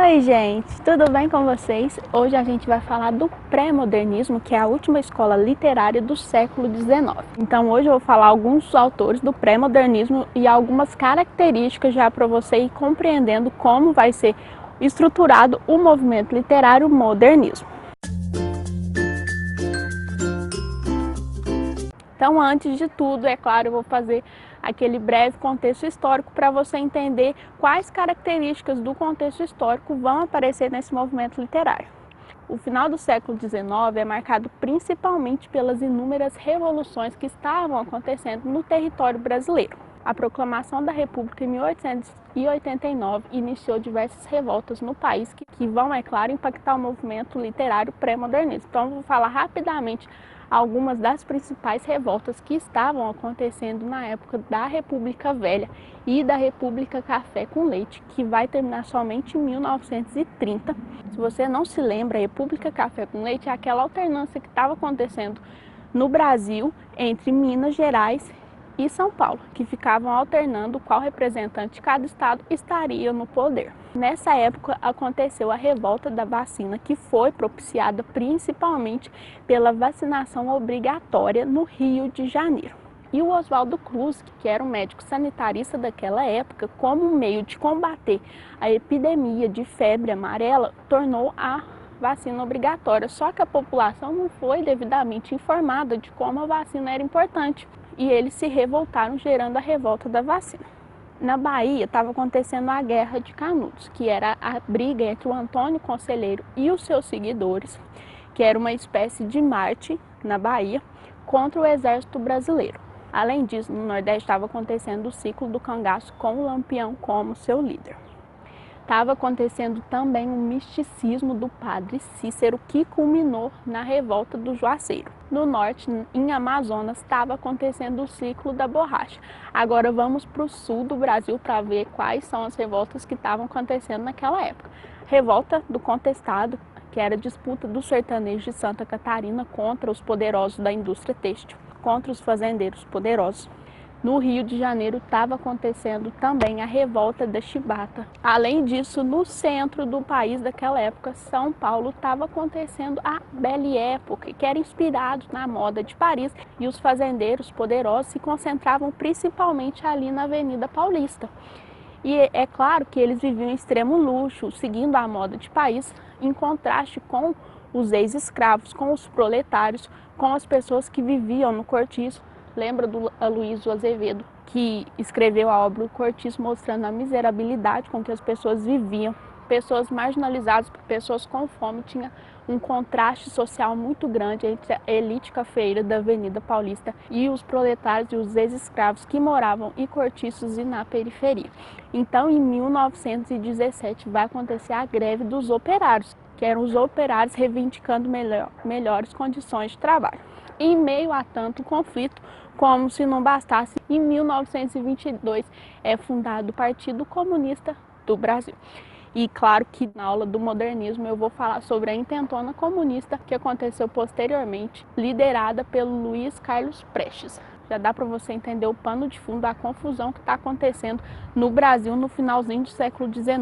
Oi gente, tudo bem com vocês? Hoje a gente vai falar do pré-modernismo, que é a última escola literária do século XIX. Então hoje eu vou falar alguns autores do pré-modernismo e algumas características já para você ir compreendendo como vai ser estruturado o movimento literário modernismo. Então, antes de tudo, é claro, eu vou fazer aquele breve contexto histórico para você entender quais características do contexto histórico vão aparecer nesse movimento literário. O final do século XIX é marcado principalmente pelas inúmeras revoluções que estavam acontecendo no território brasileiro. A proclamação da República em 1889 iniciou diversas revoltas no país que vão, é claro, impactar o movimento literário pré-modernista. Então, vou falar rapidamente algumas das principais revoltas que estavam acontecendo na época da República Velha e da República Café com Leite, que vai terminar somente em 1930. Se você não se lembra, a República Café com Leite é aquela alternância que estava acontecendo no Brasil entre Minas Gerais e São Paulo, que ficavam alternando qual representante de cada estado estaria no poder. Nessa época aconteceu a revolta da vacina, que foi propiciada principalmente pela vacinação obrigatória no Rio de Janeiro. E o Oswaldo Cruz, que era um médico sanitarista daquela época, como meio de combater a epidemia de febre amarela, tornou a vacina obrigatória. Só que a população não foi devidamente informada de como a vacina era importante. E eles se revoltaram, gerando a revolta da vacina. Na Bahia estava acontecendo a Guerra de Canudos, que era a briga entre o Antônio Conselheiro e os seus seguidores, que era uma espécie de Marte na Bahia, contra o exército brasileiro. Além disso, no Nordeste estava acontecendo o ciclo do cangaço com o Lampião como seu líder. Estava acontecendo também o misticismo do padre Cícero, que culminou na revolta do Juazeiro. No norte, em Amazonas, estava acontecendo o ciclo da borracha. Agora vamos para o sul do Brasil para ver quais são as revoltas que estavam acontecendo naquela época. Revolta do Contestado, que era a disputa dos sertanejos de Santa Catarina contra os poderosos da indústria têxtil, contra os fazendeiros poderosos. No Rio de Janeiro estava acontecendo também a revolta da chibata. Além disso, no centro do país daquela época, São Paulo, estava acontecendo a Belle Époque, que era inspirado na moda de Paris, e os fazendeiros poderosos se concentravam principalmente ali na Avenida Paulista. E é claro que eles viviam em extremo luxo, seguindo a moda de Paris, em contraste com os ex-escravos, com os proletários, com as pessoas que viviam no cortiço. Lembra do Aloysio Azevedo, que escreveu a obra O Cortiço, mostrando a miserabilidade com que as pessoas viviam. Pessoas marginalizadas, pessoas com fome, tinha um contraste social muito grande entre a elite cafeeira da Avenida Paulista e os proletários e os ex-escravos que moravam em cortiços e na periferia. Então, em 1917, vai acontecer a greve dos operários, que eram os operários reivindicando melhores condições de trabalho. Em meio a tanto conflito, como se não bastasse, em 1922 é fundado o Partido Comunista do Brasil. E claro que na aula do modernismo eu vou falar sobre a intentona comunista que aconteceu posteriormente, liderada pelo Luiz Carlos Prestes. Já dá para você entender o pano de fundo da confusão que está acontecendo no Brasil no finalzinho do século XIX,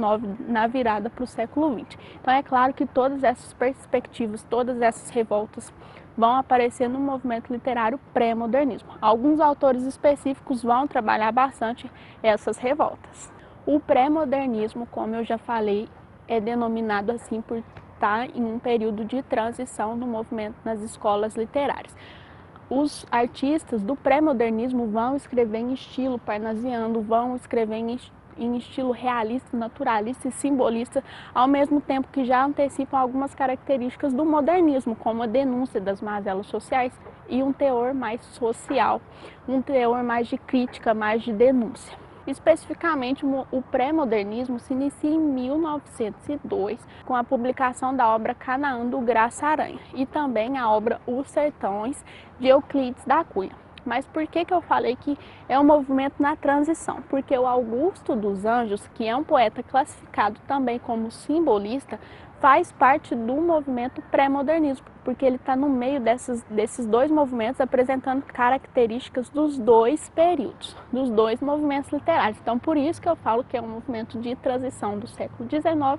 na virada para o século XX. Então é claro que todas essas perspectivas, todas essas revoltas vão aparecer no movimento literário pré-modernismo. Alguns autores específicos vão trabalhar bastante essas revoltas. O pré-modernismo, como eu já falei, é denominado assim por estar em um período de transição no movimento nas escolas literárias. Os artistas do pré-modernismo vão escrever em estilo parnasiano, vão escrever em estilo realista, naturalista e simbolista, ao mesmo tempo que já antecipam algumas características do modernismo, como a denúncia das mazelas sociais e um teor mais social, um teor mais de crítica, mais de denúncia. Especificamente, o pré-modernismo se inicia em 1902, com a publicação da obra Canaã do Graça Aranha e também a obra Os Sertões, de Euclides da Cunha. Mas por que eu falei que é um movimento na transição? Porque o Augusto dos Anjos, que é um poeta classificado também como simbolista, faz parte do movimento pré-modernismo, porque ele está no meio desses dois movimentos, apresentando características dos dois períodos, dos dois movimentos literários. Então, por isso que eu falo que é um movimento de transição do século XIX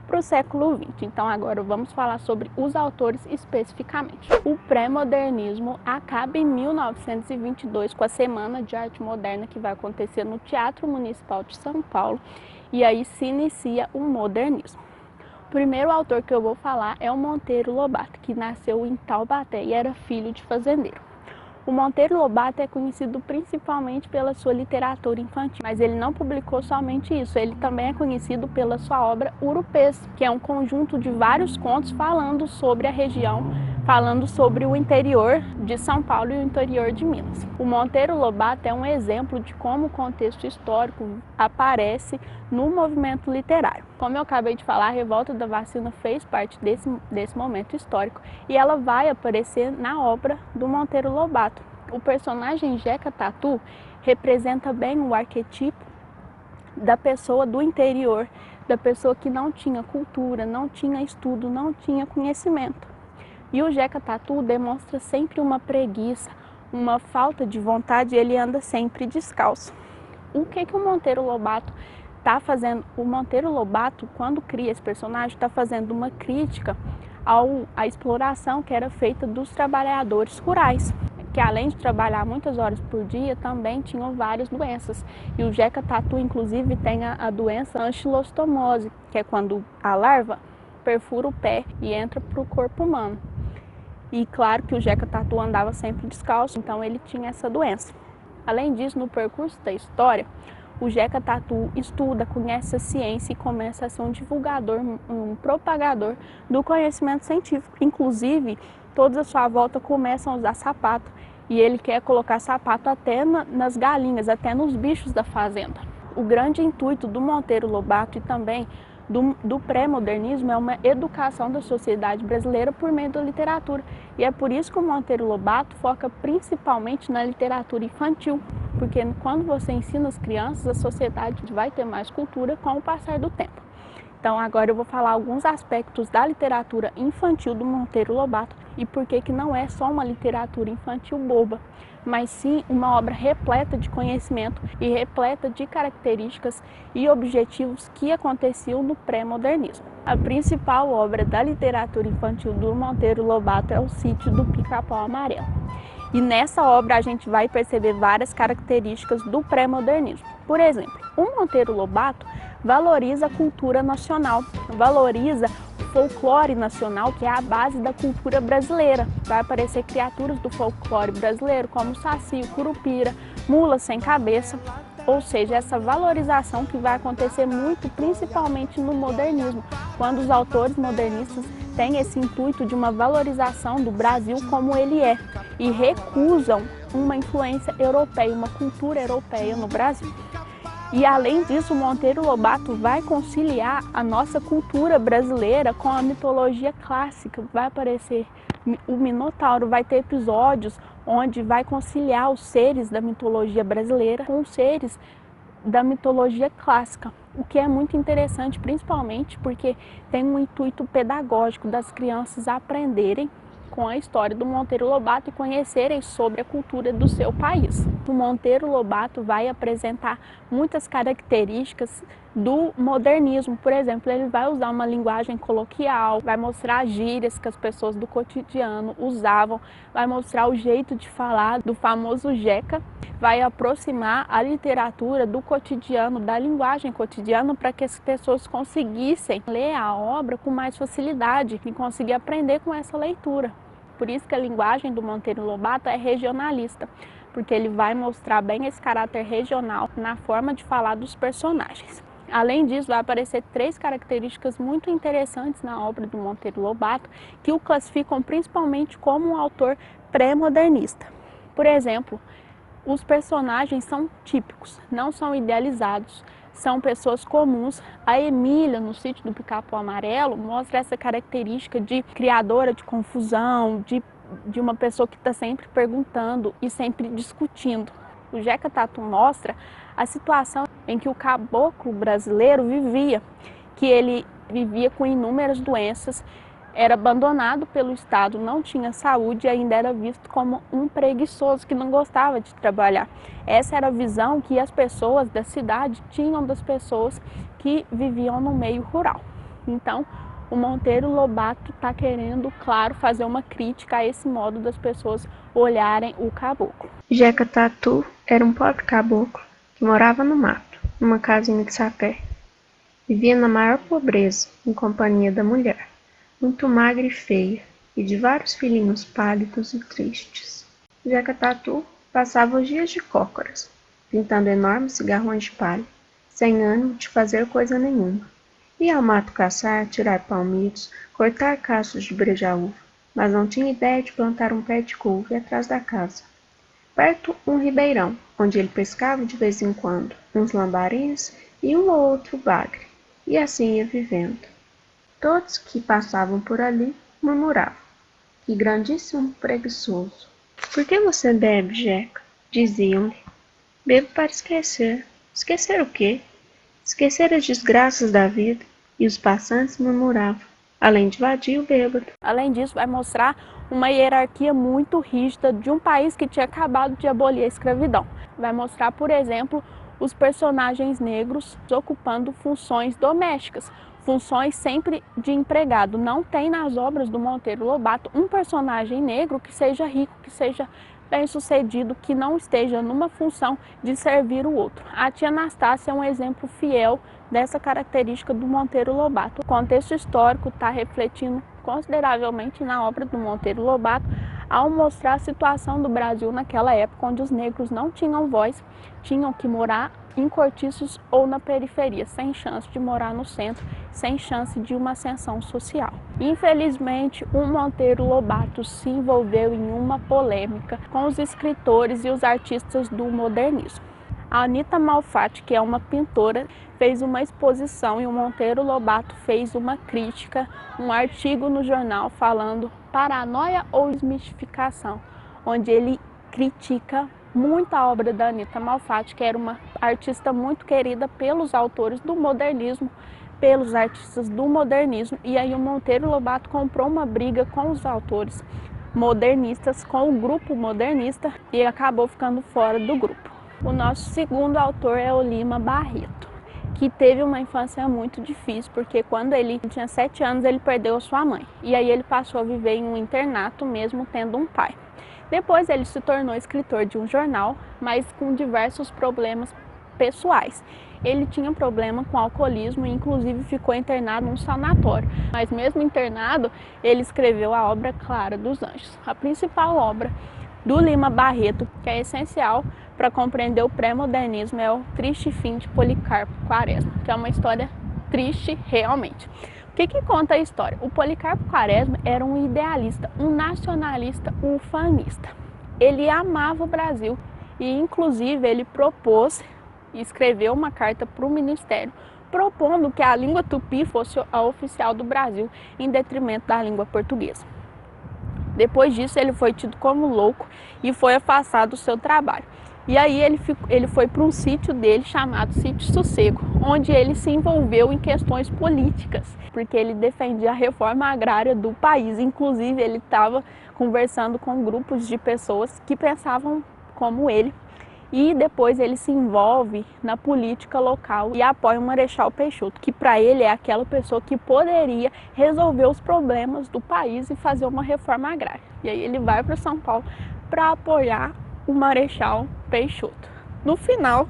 para o século XX. Então agora vamos falar sobre os autores especificamente. O pré-modernismo acaba em 1922 com a Semana de Arte Moderna, que vai acontecer no Teatro Municipal de São Paulo, e aí se inicia o modernismo. O primeiro autor que eu vou falar é o Monteiro Lobato, que nasceu em Taubaté e era filho de fazendeiro. O Monteiro Lobato é conhecido principalmente pela sua literatura infantil, mas ele não publicou somente isso, ele também é conhecido pela sua obra Urupês, que é um conjunto de vários contos falando sobre a região, falando sobre o interior de São Paulo e o interior de Minas. O Monteiro Lobato é um exemplo de como o contexto histórico aparece no movimento literário. Como eu acabei de falar, a Revolta da Vacina fez parte desse momento histórico e ela vai aparecer na obra do Monteiro Lobato. O personagem Jeca Tatu representa bem o arquetipo da pessoa do interior, da pessoa que não tinha cultura, não tinha estudo, não tinha conhecimento. E o Jeca Tatu demonstra sempre uma preguiça, uma falta de vontade, ele anda sempre descalço. O que o Monteiro Lobato está fazendo? O Monteiro Lobato, quando cria esse personagem, está fazendo uma crítica à exploração que era feita dos trabalhadores rurais, que além de trabalhar muitas horas por dia, também tinham várias doenças. E o Jeca Tatu, inclusive, tem a doença anquilostomose, que é quando a larva perfura o pé e entra para o corpo humano. E claro que o Jeca Tatu andava sempre descalço, então ele tinha essa doença. Além disso, no percurso da história, o Jeca Tatu estuda, conhece a ciência e começa a ser um divulgador, um propagador do conhecimento científico. Inclusive, todos à sua volta começam a usar sapato e ele quer colocar sapato até nas galinhas, até nos bichos da fazenda. O grande intuito do Monteiro Lobato e também do pré-modernismo é uma educação da sociedade brasileira por meio da literatura. E é por isso que o Monteiro Lobato foca principalmente na literatura infantil, porque quando você ensina as crianças, a sociedade vai ter mais cultura com o passar do tempo. Então agora eu vou falar alguns aspectos da literatura infantil do Monteiro Lobato e por que não é só uma literatura infantil boba, mas sim uma obra repleta de conhecimento e repleta de características e objetivos que aconteciam no pré-modernismo. A principal obra da literatura infantil do Monteiro Lobato é o Sítio do Pica-Pau Amarelo. E nessa obra a gente vai perceber várias características do pré-modernismo. Por exemplo, o Monteiro Lobato valoriza a cultura nacional, valoriza o folclore nacional, que é a base da cultura brasileira. Vai aparecer criaturas do folclore brasileiro, como o Saci, o Curupira, Mula Sem Cabeça. Ou seja, essa valorização que vai acontecer muito, principalmente no modernismo, quando os autores modernistas têm esse intuito de uma valorização do Brasil como ele é e recusam uma influência europeia, uma cultura europeia no Brasil. E além disso, o Monteiro Lobato vai conciliar a nossa cultura brasileira com a mitologia clássica. Vai aparecer o Minotauro, vai ter episódios onde vai conciliar os seres da mitologia brasileira com os seres da mitologia clássica, o que é muito interessante, principalmente porque tem um intuito pedagógico das crianças aprenderem com a história do Monteiro Lobato e conhecerem sobre a cultura do seu país. O Monteiro Lobato vai apresentar muitas características do modernismo. Por exemplo, ele vai usar uma linguagem coloquial, vai mostrar gírias que as pessoas do cotidiano usavam, vai mostrar o jeito de falar do famoso Jeca, vai aproximar a literatura do cotidiano, da linguagem cotidiana, para que as pessoas conseguissem ler a obra com mais facilidade e conseguir aprender com essa leitura. Por isso que a linguagem do Monteiro Lobato é regionalista, porque ele vai mostrar bem esse caráter regional na forma de falar dos personagens. Além disso, vai aparecer 3 características muito interessantes na obra do Monteiro Lobato, que o classificam principalmente como um autor pré-modernista. Por exemplo, os personagens são típicos, não são idealizados, são pessoas comuns. A Emília, no Sítio do Pica-Pau Amarelo, mostra essa característica de criadora de confusão, de uma pessoa que está sempre perguntando e sempre discutindo. O Jeca Tatu mostra a situação em que o caboclo brasileiro vivia, que ele vivia com inúmeras doenças, era abandonado pelo Estado, não tinha saúde e ainda era visto como um preguiçoso que não gostava de trabalhar. Essa era a visão que as pessoas da cidade tinham das pessoas que viviam no meio rural. Então, o Monteiro Lobato está querendo, claro, fazer uma crítica a esse modo das pessoas olharem o caboclo. Jeca Tatu era um pobre caboclo que morava no mato, numa casinha de sapé. Vivia na maior pobreza, em companhia da mulher, muito magra e feia, e de vários filhinhos pálidos e tristes. Jeca Tatu passava os dias de cócoras, pintando enormes cigarrões de palha, sem ânimo de fazer coisa nenhuma. Ia ao mato caçar, tirar palmitos, cortar cachos de brejaúva, mas não tinha ideia de plantar um pé de couve atrás da casa. Perto um ribeirão, onde ele pescava de vez em quando uns lambarins e um ou outro bagre, e assim ia vivendo. Todos que passavam por ali murmuravam: que grandíssimo preguiçoso! Por que você bebe, Jeca? Diziam-lhe. Bebo para esquecer. Esquecer o quê? Esquecer as desgraças da vida. E os passantes murmuravam, além de vadio bêbado. Além disso, vai mostrar uma hierarquia muito rígida de um país que tinha acabado de abolir a escravidão. Vai mostrar, por exemplo, os personagens negros ocupando funções domésticas, funções sempre de empregado. Não tem nas obras do Monteiro Lobato um personagem negro que seja rico, que seja bem-sucedido, que não esteja numa função de servir o outro. A tia Anastácia é um exemplo fiel dessa característica do Monteiro Lobato. O contexto histórico está refletindo consideravelmente na obra do Monteiro Lobato ao mostrar a situação do Brasil naquela época, onde os negros não tinham voz, tinham que morar em cortiços ou na periferia, sem chance de morar no centro, sem chance de uma ascensão social. Infelizmente, o Monteiro Lobato se envolveu em uma polêmica com os escritores e os artistas do modernismo. A Anita Malfatti, que é uma pintora, fez uma exposição e o Monteiro Lobato fez uma crítica, um artigo no jornal falando paranoia ou desmistificação, onde ele critica muito a obra da Anita Malfatti, que era uma artista muito querida pelos autores do modernismo, pelos artistas do modernismo, e aí o Monteiro Lobato comprou uma briga com os autores modernistas, com o grupo modernista, e acabou ficando fora do grupo. O nosso segundo autor é o Lima Barreto, que teve uma infância muito difícil, porque quando ele tinha 7 anos ele perdeu a sua mãe, e aí ele passou a viver em um internato mesmo tendo um pai. Depois ele se tornou escritor de um jornal, mas com diversos problemas pessoais. Ele tinha problema com alcoolismo e inclusive ficou internado num sanatório. Mas mesmo internado, ele escreveu a obra Clara dos Anjos, a principal obra do Lima Barreto, que é essencial para compreender o pré-modernismo, é o Triste Fim de Policarpo Quaresma, que é uma história triste realmente. O que conta a história? O Policarpo Quaresma era um idealista, um nacionalista ufanista. Ele amava o Brasil e, inclusive, ele propôs e escreveu uma carta para o Ministério propondo que a língua tupi fosse a oficial do Brasil, em detrimento da língua portuguesa. Depois disso, ele foi tido como louco e foi afastado do seu trabalho. E aí ele foi para um sítio dele chamado Sítio Sossego, onde ele se envolveu em questões políticas, porque ele defendia a reforma agrária do país. Inclusive, ele estava conversando com grupos de pessoas que pensavam como ele. E depois ele se envolve na política local e apoia o Marechal Peixoto, que para ele é aquela pessoa que poderia resolver os problemas do país e fazer uma reforma agrária. E aí ele vai para São Paulo para apoiar o Marechal Peixoto. No final,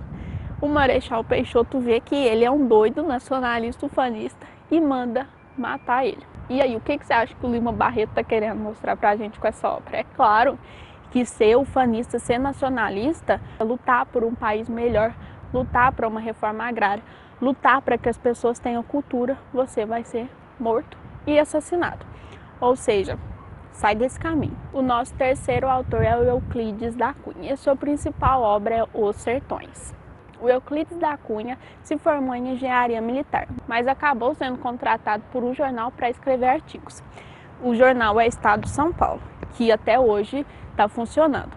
o Marechal Peixoto vê que ele é um doido nacionalista ufanista e manda matar ele. E aí, o que você acha que o Lima Barreto está querendo mostrar para a gente com essa obra? É claro que ser ufanista, ser nacionalista, é lutar por um país melhor, lutar para uma reforma agrária, lutar para que as pessoas tenham cultura, você vai ser morto e assassinado. Ou seja, sai desse caminho. O nosso terceiro autor é o Euclides da Cunha, e sua principal obra é Os Sertões. O Euclides da Cunha se formou em engenharia militar, mas acabou sendo contratado por um jornal para escrever artigos. O jornal é Estado de São Paulo, que até hoje está funcionando.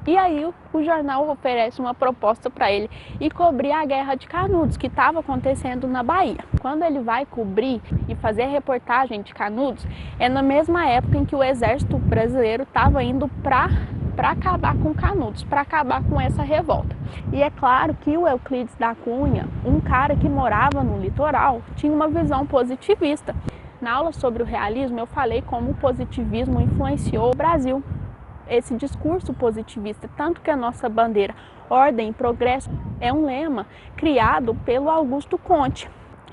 E aí o jornal oferece uma proposta para ele e cobrir a Guerra de Canudos, que estava acontecendo na Bahia. Quando ele vai cobrir e fazer a reportagem de Canudos, é na mesma época em que o exército brasileiro estava indo para para acabar com Canudos, para acabar com essa revolta. E é claro que o Euclides da Cunha, um cara que morava no litoral, tinha uma visão positivista. Na aula sobre o realismo, eu falei como o positivismo influenciou o Brasil. Esse discurso positivista, tanto que a nossa bandeira Ordem e Progresso é um lema criado pelo Augusto Conte.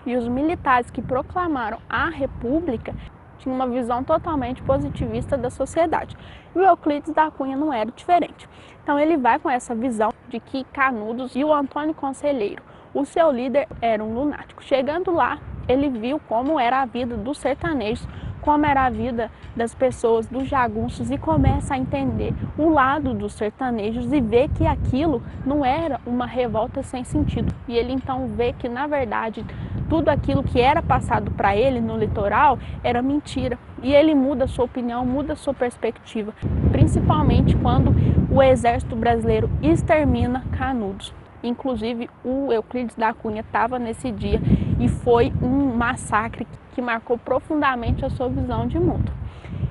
E os militares que proclamaram a República tinham uma visão totalmente positivista da sociedade. E o Euclides da Cunha não era diferente. Então ele vai com essa visão de que Canudos e o Antônio Conselheiro, o seu líder, era um lunático. Chegando lá, ele viu como era a vida dos sertanejos, como era a vida das pessoas, dos jagunços, e começa a entender o lado dos sertanejos e vê que aquilo não era uma revolta sem sentido. E ele então vê que, na verdade, tudo aquilo que era passado para ele no litoral era mentira. E ele muda sua opinião, muda sua perspectiva, principalmente quando o exército brasileiro extermina Canudos. Inclusive, o Euclides da Cunha estava nesse dia e foi um massacre que marcou profundamente a sua visão de mundo.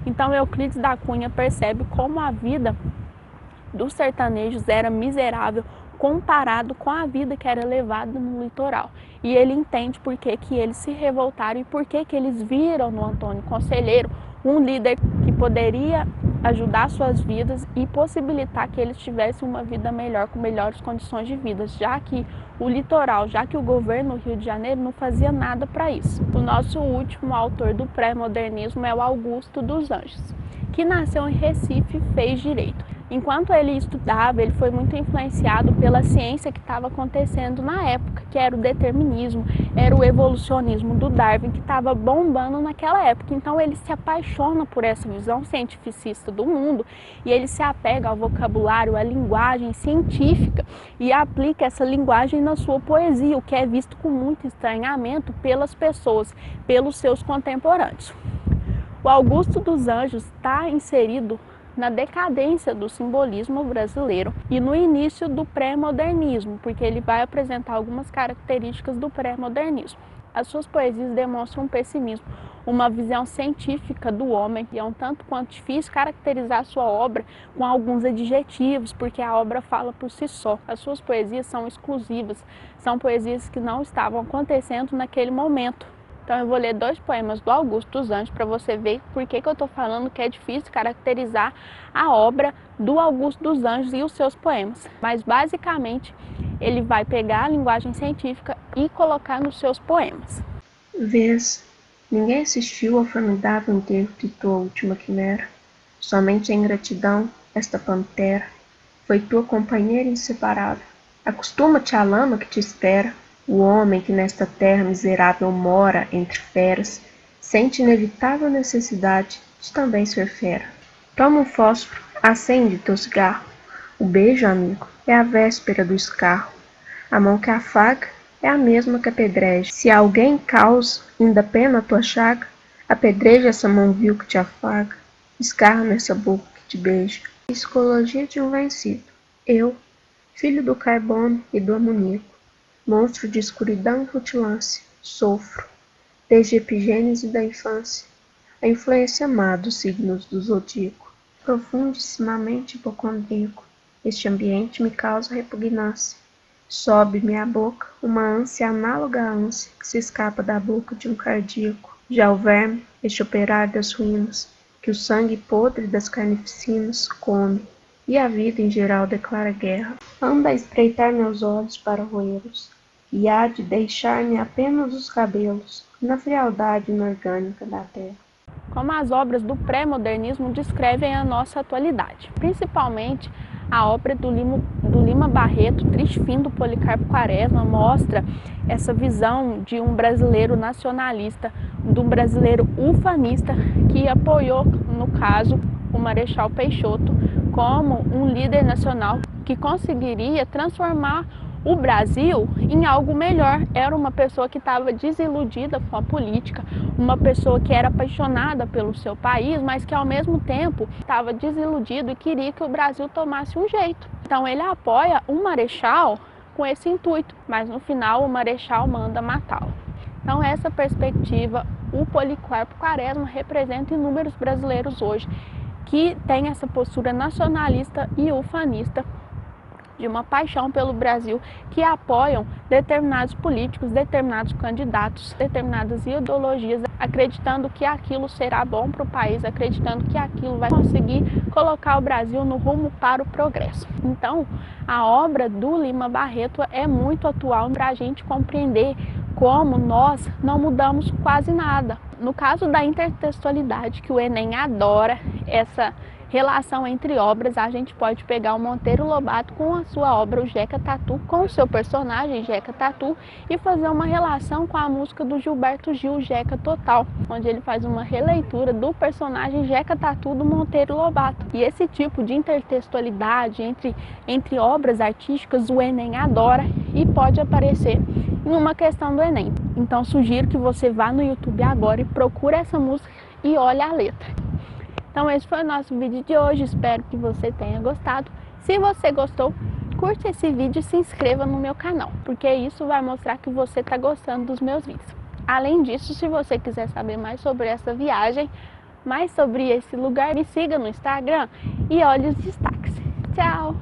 Então, Euclides da Cunha percebe como a vida dos sertanejos era miserável comparado com a vida que era levada no litoral. E ele entende por que eles se revoltaram e por que eles viram no Antônio Conselheiro um líder que poderia ajudar suas vidas e possibilitar que eles tivessem uma vida melhor, com melhores condições de vida, já que o litoral, já que o governo do Rio de Janeiro não fazia nada para isso. O nosso último autor do pré-modernismo é o Augusto dos Anjos, que nasceu em Recife e fez direito. Enquanto ele estudava, ele foi muito influenciado pela ciência que estava acontecendo na época, que era o determinismo, era o evolucionismo do Darwin, que estava bombando naquela época. Então ele se apaixona por essa visão cientificista do mundo e ele se apega ao vocabulário, à linguagem científica e aplica essa linguagem na sua poesia, o que é visto com muito estranhamento pelas pessoas, pelos seus contemporâneos. O Augusto dos Anjos está inserido na decadência do simbolismo brasileiro e no início do pré-modernismo, porque ele vai apresentar algumas características do pré-modernismo. As suas poesias demonstram um pessimismo, uma visão científica do homem, e é um tanto quanto difícil caracterizar a sua obra com alguns adjetivos, porque a obra fala por si só. As suas poesias são exclusivas, são poesias que não estavam acontecendo naquele momento. Então eu vou ler 2 poemas do Augusto dos Anjos para você ver por que eu estou falando que é difícil caracterizar a obra do Augusto dos Anjos e os seus poemas. Mas basicamente ele vai pegar a linguagem científica e colocar nos seus poemas. Vês, ninguém assistiu ao formidável enterro de tua última quimera. Somente a ingratidão, esta pantera, foi tua companheira inseparável. Acostuma-te à lama que te espera. O homem que nesta terra miserável mora entre feras, sente inevitável necessidade de também ser fera. Toma um fósforo, acende teu cigarro. O beijo, amigo, é a véspera do escarro. A mão que afaga é a mesma que apedreja. Se alguém causa ainda pena a tua chaga, apedreja essa mão vil que te afaga. Escarra nessa boca que te beija. Psicologia de um vencido. Eu, filho do carbono e do amoníaco, monstro de escuridão e rutilância, sofro, desde a epigênese da infância, a influência má dos signos do zodíaco. Profundissimamente hipocondríaco, este ambiente me causa repugnância. Sobe-me à boca uma ânsia análoga à ânsia que se escapa da boca de um cardíaco. Já o verme, este operário das ruínas, que o sangue podre das carnificinas come, e a vida em geral declara guerra. Anda a espreitar meus olhos para roê-los, e há de deixar-me apenas os cabelos, na frialdade inorgânica da terra. Como as obras do pré-modernismo descrevem a nossa atualidade, principalmente a obra do Lima Barreto, Triste Fim do Policarpo Quaresma, mostra essa visão de um brasileiro nacionalista, de um brasileiro ufanista que apoiou, no caso, o Marechal Peixoto como um líder nacional que conseguiria transformar o Brasil em algo melhor. Era uma pessoa que estava desiludida com a política, uma pessoa que era apaixonada pelo seu país, mas que ao mesmo tempo estava desiludido e queria que o Brasil tomasse um jeito. Então ele apoia o Marechal com esse intuito, mas no final o Marechal manda matá-lo. Então essa perspectiva, o Policarpo Quaresma representa inúmeros brasileiros hoje que tem essa postura nacionalista e ufanista, de uma paixão pelo Brasil, que apoiam determinados políticos, determinados candidatos, determinadas ideologias, acreditando que aquilo será bom para o país, acreditando que aquilo vai conseguir colocar o Brasil no rumo para o progresso. Então, a obra do Lima Barreto é muito atual para a gente compreender como nós não mudamos quase nada. No caso da intertextualidade, que o Enem adora, essa relação entre obras, a gente pode pegar o Monteiro Lobato com a sua obra, o Jeca Tatu, com o seu personagem, Jeca Tatu, e fazer uma relação com a música do Gilberto Gil, Jeca Total, onde ele faz uma releitura do personagem Jeca Tatu do Monteiro Lobato. E esse tipo de intertextualidade entre obras artísticas, o Enem adora e pode aparecer em uma questão do Enem. Então, sugiro que você vá no YouTube agora e procure essa música e olhe a letra. Então esse foi o nosso vídeo de hoje, espero que você tenha gostado. Se você gostou, curte esse vídeo e se inscreva no meu canal, porque isso vai mostrar que você está gostando dos meus vídeos. Além disso, se você quiser saber mais sobre essa viagem, mais sobre esse lugar, me siga no Instagram e olhe os destaques. Tchau!